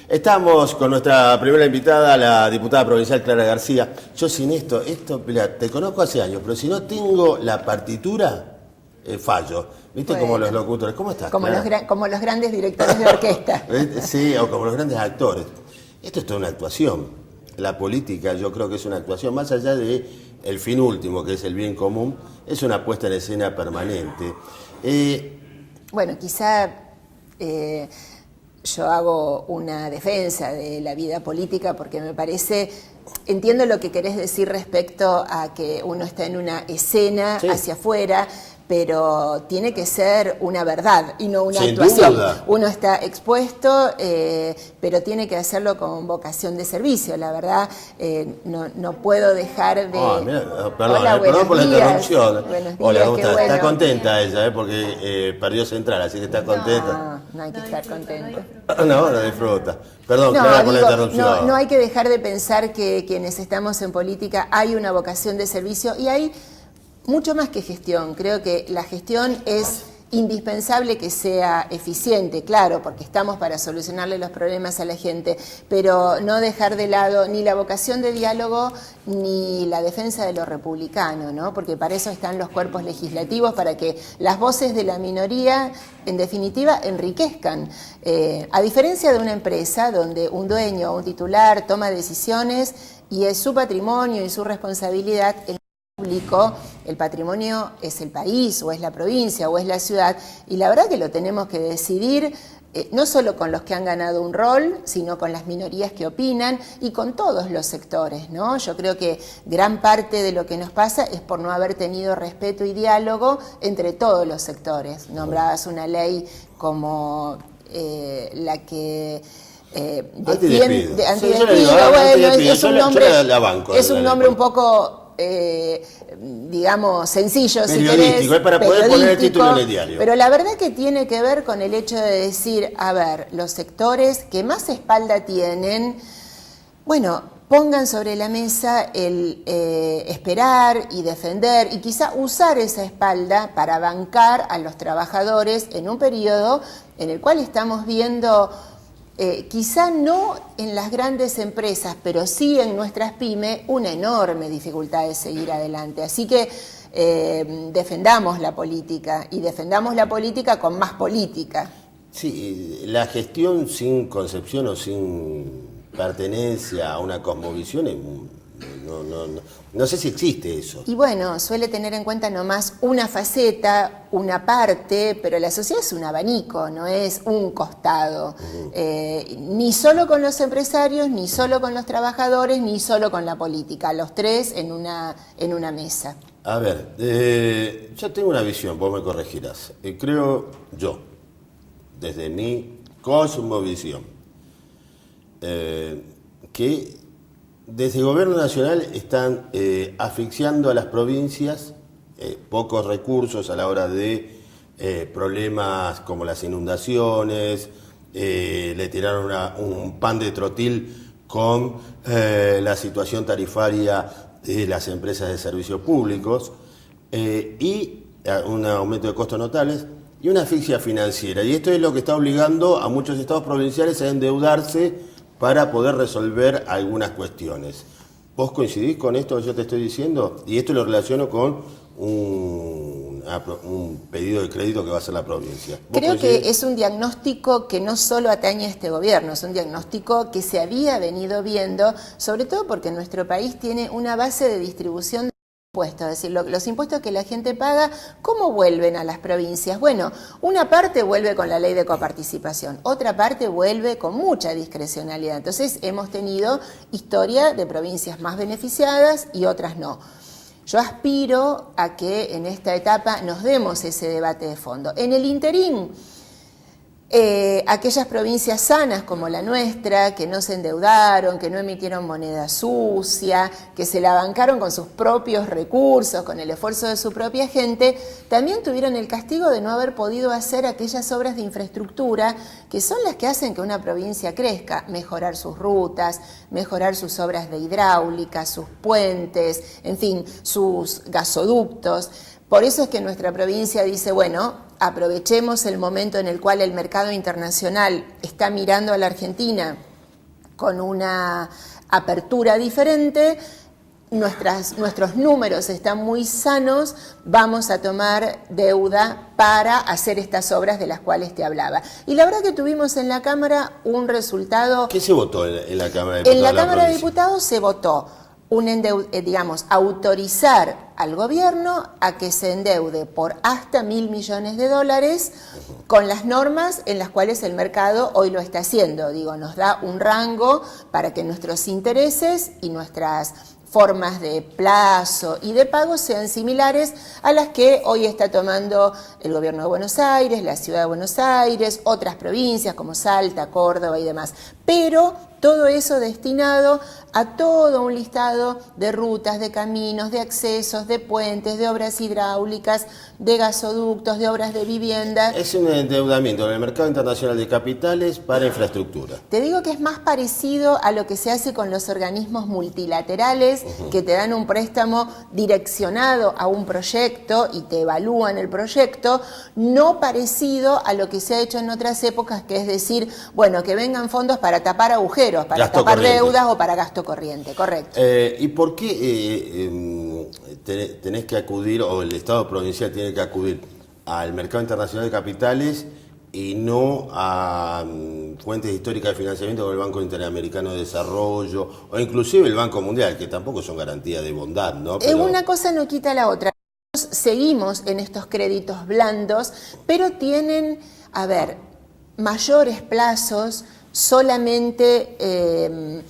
Estamos con nuestra primera invitada, la diputada provincial Clara García. Yo sin esto, mirá, te conozco hace años, pero si no tengo la partitura, fallo. ¿Viste? Bueno, como los locutores. ¿Cómo estás, como Clara? como los grandes directores de orquesta. Sí, o como los grandes actores. Esto es toda una actuación. La política yo creo que es una actuación, más allá de el fin último, que es el bien común, es una puesta en escena permanente. Bueno, quizá yo hago una defensa de la vida política porque me parece, entiendo lo que querés decir respecto a que uno está en una escena hacia afuera, pero tiene que ser una verdad y no una actuación. Duda. Uno está expuesto, pero tiene que hacerlo con vocación de servicio. La verdad, no puedo dejar de... Perdón, Hola, perdón por la días. interrupción. Buenos Hola, días, ¿cómo qué estás? bueno. Está contenta ella, porque perdió Central, así que está contenta. No hay que estar contento. No, no disfruta. Perdón, Clara, por la interrupción. No hay que dejar de pensar que quienes estamos en política hay una vocación de servicio y hay mucho más que gestión. Creo que la gestión es indispensable que sea eficiente, claro, porque estamos para solucionarle los problemas a la gente, pero no dejar de lado ni la vocación de diálogo ni la defensa de lo republicano, ¿no? Porque para eso están los cuerpos legislativos, para que las voces de la minoría, en definitiva, enriquezcan. A diferencia de una empresa donde un dueño o un titular toma decisiones y es su patrimonio y su responsabilidad, público, el patrimonio es el país o es la provincia o es la ciudad, y la verdad que lo tenemos que decidir no solo con los que han ganado un rol, sino con las minorías que opinan y con todos los sectores, ¿no? Yo creo que gran parte de lo que nos pasa es por no haber tenido respeto y diálogo entre todos los sectores. Nombrabas una ley como la que antidespido. Antidespido, bueno, es un nombre un poco digamos, sencillo, si querés, es para poder poner el título en el diario. Pero la verdad que tiene que ver con el hecho de decir, a ver, los sectores que más espalda tienen, bueno, pongan sobre la mesa el esperar y defender y quizá usar esa espalda para bancar a los trabajadores en un periodo en el cual estamos viendo... quizá no en las grandes empresas, pero sí en nuestras pymes, una enorme dificultad de seguir adelante. Así que defendamos la política y defendamos la política con más política. Sí, la gestión sin concepción o sin pertenencia a una cosmovisión no sé si existe eso. Y bueno, suele tener en cuenta nomás una faceta, una parte, pero la sociedad es un abanico, no es un costado. Ni solo con los empresarios, ni solo con los trabajadores, ni solo con la política. Los tres en una mesa. A ver, yo tengo una visión, vos me corregirás. Creo yo, desde mi cosmovisión, que desde el gobierno nacional están asfixiando a las provincias, pocos recursos a la hora de problemas como las inundaciones, le tiraron un pan de trotil con la situación tarifaria de las empresas de servicios públicos y un aumento de costos notables y una asfixia financiera. Y esto es lo que está obligando a muchos estados provinciales a endeudarse para poder resolver algunas cuestiones. ¿Vos coincidís con esto que yo te estoy diciendo? Y esto lo relaciono con un pedido de crédito que va a hacer la provincia. Creo que es un diagnóstico que no solo atañe a este gobierno, es un diagnóstico que se había venido viendo, sobre todo porque nuestro país tiene una base de distribución de impuestos, es decir, los impuestos que la gente paga, ¿cómo vuelven a las provincias? Bueno, una parte vuelve con la ley de coparticipación, otra parte vuelve con mucha discrecionalidad. Entonces hemos tenido historia de provincias más beneficiadas y otras no. Yo aspiro a que en esta etapa nos demos ese debate de fondo. En el interín, aquellas provincias sanas como la nuestra, que no se endeudaron, que no emitieron moneda sucia, que se la bancaron con sus propios recursos, con el esfuerzo de su propia gente, también tuvieron el castigo de no haber podido hacer aquellas obras de infraestructura que son las que hacen que una provincia crezca, mejorar sus rutas, mejorar sus obras de hidráulica, sus puentes, en fin, sus gasoductos. Por eso es que nuestra provincia dice, bueno, aprovechemos el momento en el cual el mercado internacional está mirando a la Argentina con una apertura diferente. Nuestros números están muy sanos, vamos a tomar deuda para hacer estas obras de las cuales te hablaba. Y la verdad que tuvimos en la Cámara un resultado... ¿Qué se votó en la Cámara de Diputados? En la Cámara de Diputados se votó autorizar al gobierno a que se endeude por hasta $1.000 millones con las normas en las cuales el mercado hoy lo está haciendo. Nos da un rango para que nuestros intereses y nuestras formas de plazo y de pago sean similares a las que hoy está tomando el gobierno de Buenos Aires, la ciudad de Buenos Aires, otras provincias como Salta, Córdoba y demás. Pero todo eso destinado a todo un listado de rutas, de caminos, de accesos, de puentes, de obras hidráulicas, de gasoductos, de obras de vivienda. Es un endeudamiento en el mercado internacional de capitales para infraestructura. Te digo que es más parecido a lo que se hace con los organismos multilaterales que te dan un préstamo direccionado a un proyecto y te evalúan el proyecto, no parecido a lo que se ha hecho en otras épocas, que es decir, bueno, que vengan fondos para tapar agujeros, para gasto tapar corriente. deudas o para gasto corriente, correcto. ¿Y por qué tenés que acudir, o el Estado provincial tiene que acudir al mercado internacional de capitales y no a fuentes históricas de financiamiento como el Banco Interamericano de Desarrollo o inclusive el Banco Mundial, que tampoco son garantía de bondad, ¿no? Pero... Una cosa no quita la otra. Seguimos en estos créditos blandos, pero tienen, mayores plazos. Solamente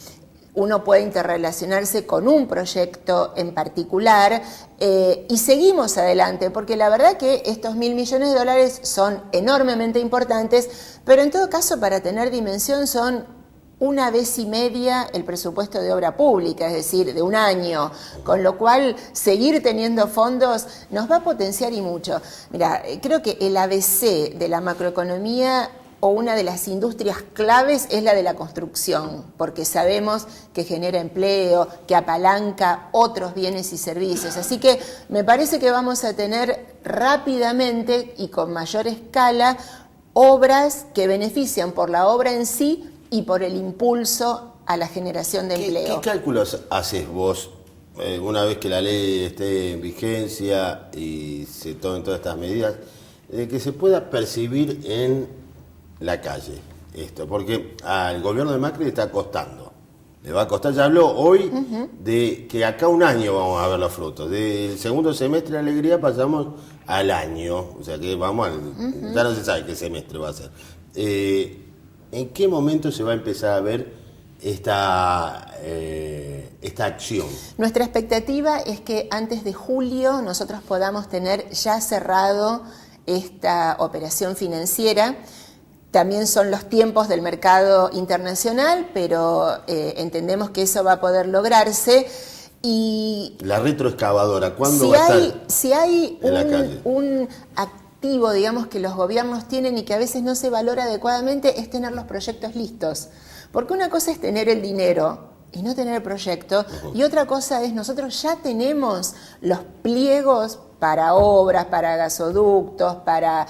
uno puede interrelacionarse con un proyecto en particular y seguimos adelante, porque la verdad que estos $1.000 millones son enormemente importantes, pero en todo caso, para tener dimensión, son 1,5 veces el presupuesto de obra pública, es decir, de un año, con lo cual seguir teniendo fondos nos va a potenciar y mucho. Mira, creo que el ABC de la macroeconomía o una de las industrias claves es la de la construcción, porque sabemos que genera empleo, que apalanca otros bienes y servicios. Así que me parece que vamos a tener rápidamente y con mayor escala obras que benefician por la obra en sí y por el impulso a la generación de empleo. ¿Qué cálculos haces vos una vez que la ley esté en vigencia y se tomen todas estas medidas, de que se pueda percibir en la calle esto? Porque al gobierno de Macri le está costando, le va a costar. Ya habló hoy de que acá un año vamos a ver los frutos. Del segundo semestre de alegría pasamos al año, o sea que vamos ya no se sabe qué semestre va a ser. ¿En qué momento se va a empezar a ver esta acción? Nuestra expectativa es que antes de julio nosotros podamos tener ya cerrado esta operación financiera. También son los tiempos del mercado internacional, pero entendemos que eso va a poder lograrse. Y la retroexcavadora, ¿cuándo va a estar si hay en la calle? Un activo, digamos, que los gobiernos tienen y que a veces no se valora adecuadamente, es tener los proyectos listos. Porque una cosa es tener el dinero y no tener el proyecto, y otra cosa es nosotros ya tenemos los pliegos para obras, para gasoductos, para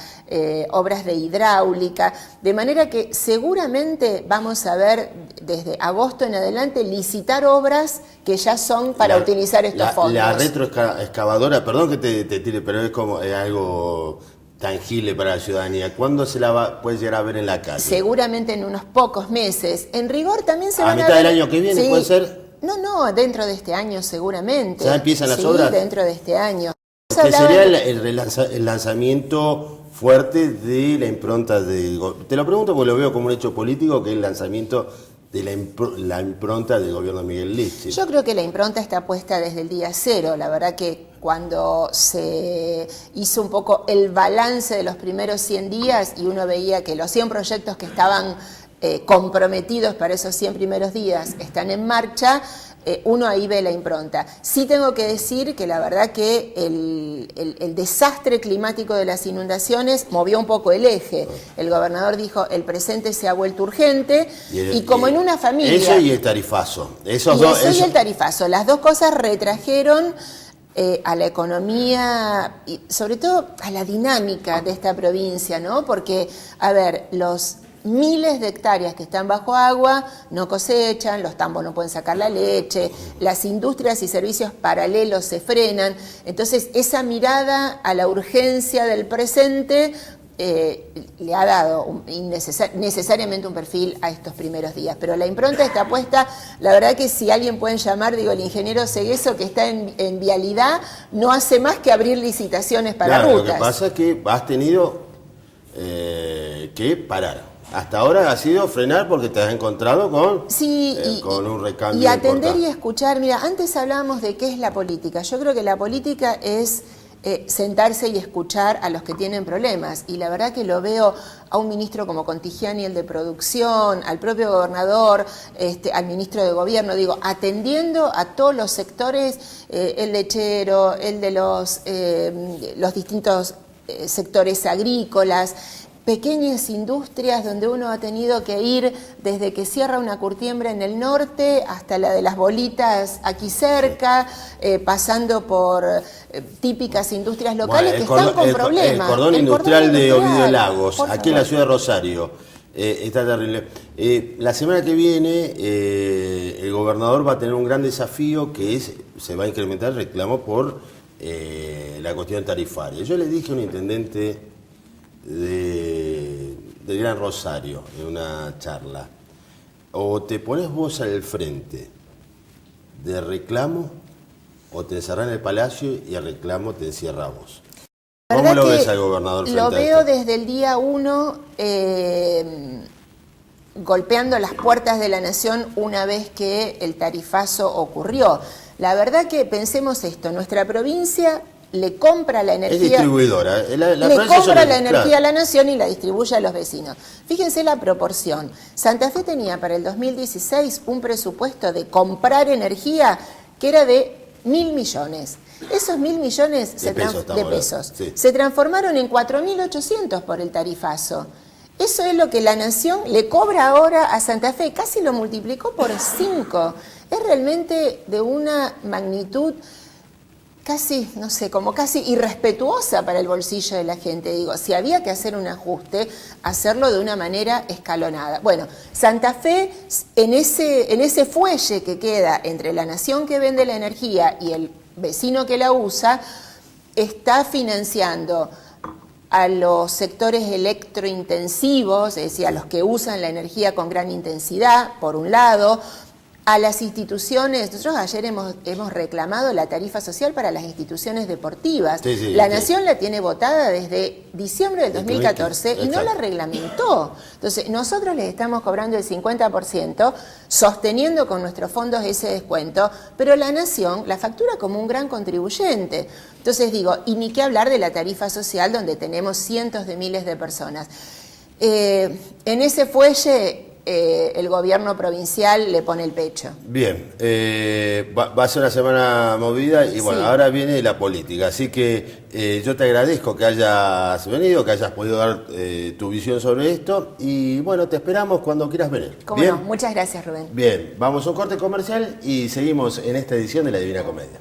obras de hidráulica, de manera que seguramente vamos a ver desde agosto en adelante licitar obras que ya son para utilizar estos fondos. La retroexcavadora, perdón que te tire, pero es algo tangible para la ciudadanía. ¿Cuándo se la puede llegar a ver en la calle? Seguramente en unos pocos meses. En rigor también se van a ver... ¿A mitad del año que viene puede ser? No, dentro de este año seguramente. ¿Ya empiezan las obras? Sí, dentro de este año. Que sería el lanzamiento fuerte de la impronta de... Te lo pregunto porque lo veo como un hecho político, que es el lanzamiento de la impronta del gobierno de Miguel Licht. Yo creo que la impronta está puesta desde el día cero. La verdad que cuando se hizo un poco el balance de los primeros 100 días y uno veía que los 100 proyectos que estaban comprometidos para esos 100 primeros días están en marcha, uno ahí ve la impronta. Sí tengo que decir que la verdad que el desastre climático de las inundaciones movió un poco el eje. El gobernador dijo, el presente se ha vuelto urgente, y como en una familia... Eso y el tarifazo. Y el tarifazo. Las dos cosas retrajeron a la economía y sobre todo a la dinámica de esta provincia, ¿no? Porque, los miles de hectáreas que están bajo agua, no cosechan, los tambos no pueden sacar la leche, las industrias y servicios paralelos se frenan. Entonces, esa mirada a la urgencia del presente le ha dado necesariamente un perfil a estos primeros días, pero la impronta está puesta. La verdad que si alguien pueden llamar, digo, el ingeniero Segueso, que está en vialidad, no hace más que abrir licitaciones para rutas. Lo que pasa es que has tenido que parar. Hasta ahora ha sido frenar porque te has encontrado con, con un recambio y atender importante. Y escuchar. Mira, antes hablábamos de qué es la política. Yo creo que la política es sentarse y escuchar a los que tienen problemas, y la verdad que lo veo a un ministro como Contigiani, el de producción, al propio gobernador, al ministro de gobierno, digo, atendiendo a todos los sectores, el lechero, el de los distintos sectores agrícolas, pequeñas industrias donde uno ha tenido que ir desde que cierra una curtiembra en el norte hasta la de las bolitas aquí cerca, pasando por típicas industrias locales que están con problemas. El cordón industrial de Ovidio Lagos, aquí en la ciudad de Rosario, está terrible. La semana que viene el gobernador va a tener un gran desafío, que es, se va a incrementar el reclamo por la cuestión tarifaria. Yo le dije a un intendente del Gran Rosario en una charla: o te pones vos al frente de reclamo, o te encerrás en el palacio y el reclamo te encierra a vos. ¿Cómo lo ves al gobernador frente Lo a veo esto? desde el día 1 golpeando las puertas de la nación una vez que el tarifazo ocurrió. La verdad que pensemos esto: nuestra provincia le compra la energía, es distribuidora. Le compra la energía a la nación y la distribuye a los vecinos. Fíjense la proporción. Santa Fe tenía para el 2016 un presupuesto de comprar energía que era de 1.000 millones. Esos 1.000 millones de pesos sí, se transformaron en 4.800 por el tarifazo. Eso es lo que la nación le cobra ahora a Santa Fe, casi lo multiplicó por 5. Es realmente de una magnitud casi, no sé, como casi irrespetuosa para el bolsillo de la gente. Digo, si había que hacer un ajuste, hacerlo de una manera escalonada. Bueno, Santa Fe, en ese fuelle que queda entre la nación que vende la energía y el vecino que la usa, está financiando a los sectores electrointensivos, es decir, a los que usan la energía con gran intensidad, por un lado, a las instituciones. Nosotros ayer hemos reclamado la tarifa social para las instituciones deportivas. La Nación la tiene votada desde diciembre del 2014 y no la reglamentó. Entonces, nosotros les estamos cobrando el 50%, sosteniendo con nuestros fondos ese descuento, pero la Nación la factura como un gran contribuyente. Entonces digo, y ni qué hablar de la tarifa social, donde tenemos cientos de miles de personas. En ese fuelle el gobierno provincial le pone el pecho. Bien, va a ser una semana movida y bueno, ahora viene la política, así que yo te agradezco que hayas venido, que hayas podido dar tu visión sobre esto, y bueno, te esperamos cuando quieras venir. ¿Cómo no? Muchas gracias, Rubén. Bien, vamos a un corte comercial y seguimos en esta edición de La Divina Comedia.